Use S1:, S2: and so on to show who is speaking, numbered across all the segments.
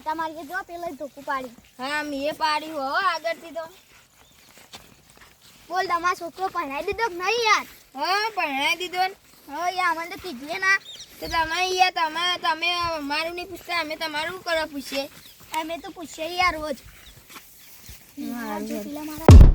S1: ઓટા મારી જો પેલા ધોકું પાડી.
S2: હા મે પાડી હો આગળથી તો.
S1: બોલ તમારો છોકરો ભણાઈ દીધો કે નહીં યાર?
S2: હા ભણાઈ દીધો ને.
S1: હા યાર મને તો કીધું ના.
S2: તો તમે અમારું નહીં પૂછતા, અમે તમારું કરવા પૂછીએ.
S1: અમે તો પૂછીએ યાર રોજ.
S2: હા
S1: પેલા મારા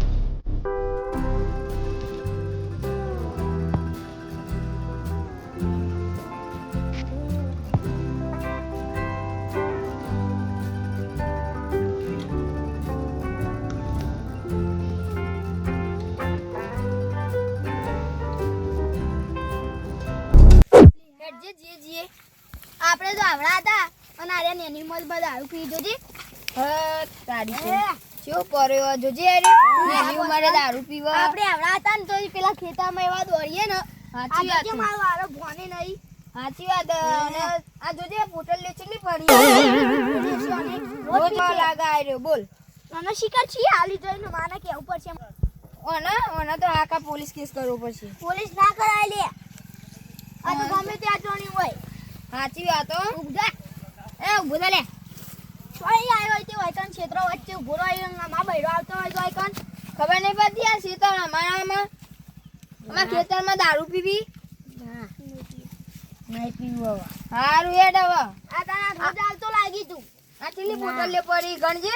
S1: આપણે તો આવડા હતા અને આર્યન એનિમલ બધા દારૂ પી જોજી.
S2: હા તારી છે જો પડ્યો જોજે અરે એની ઉંમરે દારૂ પીવા.
S1: આપણે આવડા હતા ને તો પેલા ખેતરમાં એવા દોડીએ ને.
S2: સાચી વાત છે.
S1: મારો વારો ભોને નહીં.
S2: સાચી વાત. અને આ જોજે બોટલ લે ચલી પડી રોજ લાગે આર્યો બોલ.
S1: મને શિકાર છીએ હાલી જોઈને માને કેવું પડશે.
S2: ઓના તો આખા પોલીસ કેસ કરવો પડશે.
S1: પોલીસ ના કરાય લે. આ તો ગમે ત્યાં જોણી હોય.
S2: સાચી વાત હો.
S1: ઉભા
S2: ઉભો થા લે.
S1: સોય આવ્યો તે વાયકન ક્ષેત્ર વચ્ચે ઉભો રહ્યો મામા બૈરો આવતો હોય તો વાયકન
S2: ખબર નહીં પડતી આ ક્ષેત્ર અમારામાં ખેતરમાં દારૂ પીવી.
S1: નહીં પીવું હવે.
S2: હારું હેડ હવે.
S1: આ તારા રોજ આવતો લાગી તું.
S2: આ ચીલી બોટલ લે પડી ગણજે.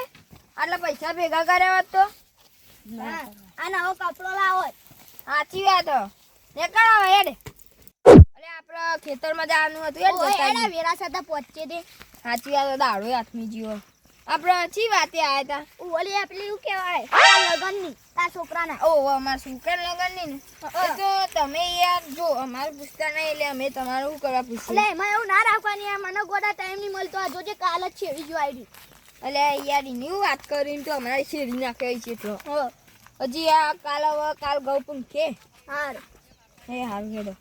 S2: આટલા પૈસા ભેગા કર્યા હોત તો.
S1: આ નવો કપડો લાવો.
S2: સાચી વાત નીકળો હેડ. અરે આપણા ખેતરમાં જવાનું હતું યાર જતા
S1: એના વેરા સાથે પહોંચે દે.
S2: સાચી વાત દારૂ હાથમી જીવો. આપણે ચી વાતે આયા તા.
S1: ઓલી આપલી શું કહેવાય લગનની તાર છોકરાના.
S2: ઓ અમાર છોકરા લગનની ને તો તમે યાર જો અમારે પૂછતા નહીં એટલે અમે તમારું શું કરવા પૂછીએ.
S1: એટલે એમાં એવું ના રાખવાની યાર મને ગોડા ટાઈમ નહીં મળતો. આ જોજે કાલ જ છેડી જો આઈડી.
S2: એટલે યાર એની વાત કરીને તો અમારે શેરી નાખ્યો છે તો હજી આ કાલ ગૌ પંખે.
S1: હાર
S2: હે હારું હેડો.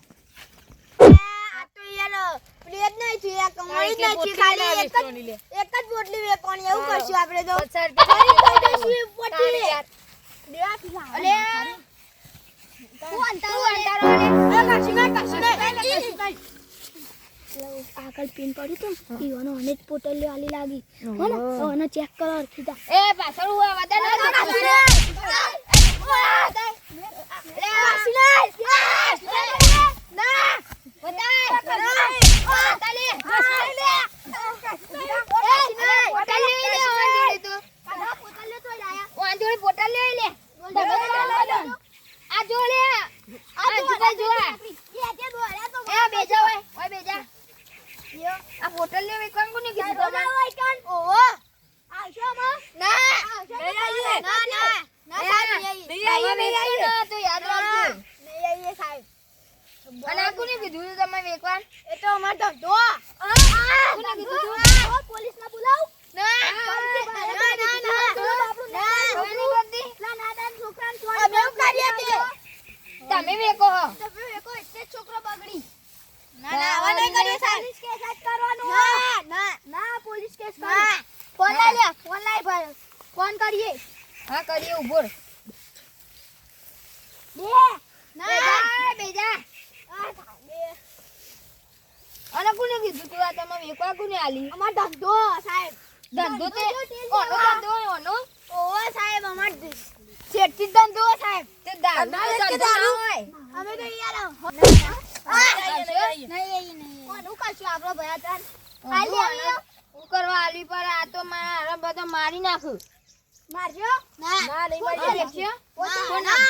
S1: આ તો યાર પ્લેટ નહીં છે આ કમાઈ જ નહીં છે. ખાલી એક જ બોટલી વેપવાની એવું કરશું આપણે તો. પોટલી લે દેવા પીલા.
S2: અલે
S1: તું અંતારો લે. આગળ પિન પડી તો ઈવાનો અને જ પોટલ લેવાલી લાગી હો ને. ઓને ચેક કરો સીધા.
S2: એ પાછળ હું વાદા આ બોટલ લેવી કોણ કોને કીધું તમે? તો યાદ રાખજો. અને આ કોને કીધું તમે વેકવાન?
S1: એ તો અમાર ધંધો.
S2: કોને કીધું?
S1: પોલીસ ના બોલાવ.
S2: તમે વેકો હો.
S1: છોકરો બગડી. પોલીસ કેસ ફોન લાય ભાઈ. ફોન કરીએ.
S2: હા કરીએ ઉભો રહે. બેજા અને કોને કીધું તું આ તમે વેકવા કોને આલી?
S1: અમાર ધંધો સાહેબ.
S2: ધંધો તે ઓનો ધંધો ઓનો
S1: ઓવો સાહેબ અમાર
S2: શેઠી ધંધો સાહેબ. તે દારૂ ના હોય.
S1: અમે તો યાર નહીં કોનું કરશું આપણો ભયા તાર.
S2: હું કરવા આલી પર આ તો મારા બધા મારી નાખું.
S1: મારજો
S2: ના નહીં મારી લેખજો.
S1: ના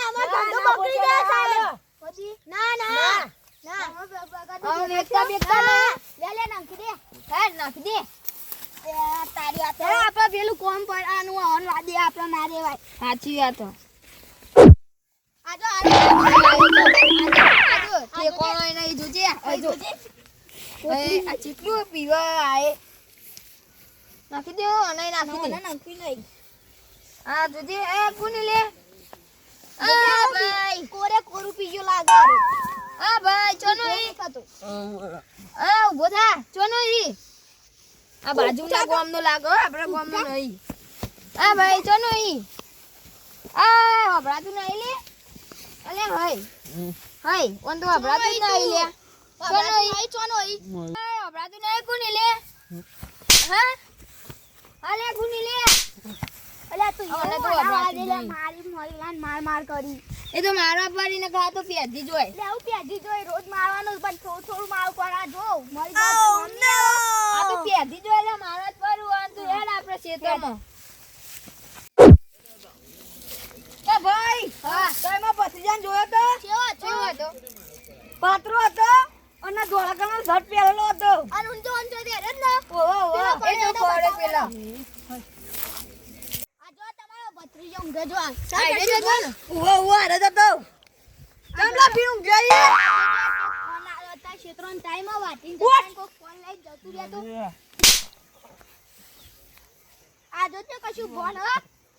S1: અમાર ધંધો બગડી જાય સાહેબ. પછી ના
S2: હવે વેકતા બેકતા નહીં.
S1: લે નાખી દે.
S2: હે નાખી દે.
S1: તારી હાથે આપણે પેલું કોમ પડવાનું હોન વાદે આપણે ના રેવાય.
S2: સાચી વાત હો.
S1: આજો
S2: તે કોણ હોય નહીં જોજે. આ ચીટલું પીવા આય નાખી દે અને નાખી દે.
S1: નાખી નહીં.
S2: આ જોજે એ કોને લે. આ ભાઈ
S1: કોરે કોરું પીજો લાગે.
S2: આ ભાઈ ચોનો ઈ આ ઉભો થા. ચોનો ઈ આ બાજુના ગામનો લાગો આપણા ગામનો નહીં. આ ભાઈ ચોનો ઈ આ હબરાતું નહીં લે. અલે ભાઈ હાય ઓન તો હબરાતું નહીં લે. ચોનો ઈ
S1: ચોનો ઈ
S2: આ હબરાતું નહીં કોને લે. હા હાલે ગુની લે
S1: અલ્યા તું
S2: હવે
S1: એવું
S2: તો
S1: બનાવવા
S2: અભરાતી
S1: દે લે,
S2: નહીં.
S1: મારી મળી માર કરી
S2: એ તો મારા પાડીને ખા તો ફેદી જોય
S1: લે હું પેજી જોઈ રોજ મારવાનું પણ થોડું થોડું મારું પણ આ જો મરી
S2: આ તો ફેદી જોય લે મારા જ પરું આ તું હેડ આપણે ખેતરમાં
S1: એ ભાઈ
S2: હા
S1: તો એમાં ભત્રીજાને જોયો તો
S2: કેવો હતો
S1: પાત્રો હતો અને ધોળા કલરનો શર્ટ પહેરેલો હતો
S2: અને ઊંધો ઊંધો તે રે ને
S1: ઓહો
S2: એ તો પડે પેલા
S1: આ જો તમારો ભત્રીજો ઊંઘે જો
S2: આઈડે જતો ને
S1: ઓહો અરે જતો તમને બી ઊંઘે ક્ષેત્રોનો ટાઈમ વાટીને જતો ફોન લઈ જતું રહેતો આ જો તે કશું ફોન હ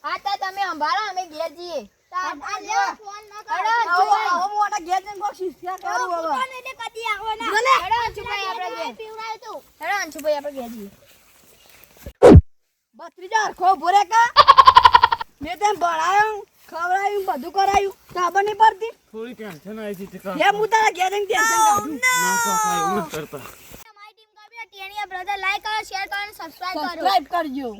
S2: હા તો તમે સંભાળો અમે ઘેર જઈએ
S1: આ લે ફોન ન
S2: અરે,
S1: કરો
S2: જોઈ.
S1: આવો મોટા ઘેર જઈને કોઈ શિષ્યા કરું હવે ફોન એટલે કદી આવો ના
S2: ભલે. હેડો, અંશુભાઈ, આપણે ઘેર.
S1: પીવડાય તું
S2: હેડો અંશુભાઈ આપણે ઘેર જઈએ
S1: ભત્રીજા હરખો ઉભો રે કા મેં તેમ ભણાયું ખવડાયું બધું કરાયું ખબર નહીં પડતી
S3: થોડી ટેન્શન આવી છે ટીકા
S1: હે હું તારા ઘેર જઈને ટેન્શન કાઢું
S3: ના તો કાંઈ એવું નથી કરતા
S2: અમારી ટીમ ગમી ટેણીયા બ્રધર લાઈક કરો શેર કરો અને સબસ્ક્રાઇબ કરો
S1: સબસ્ક્રાઇબ કરજો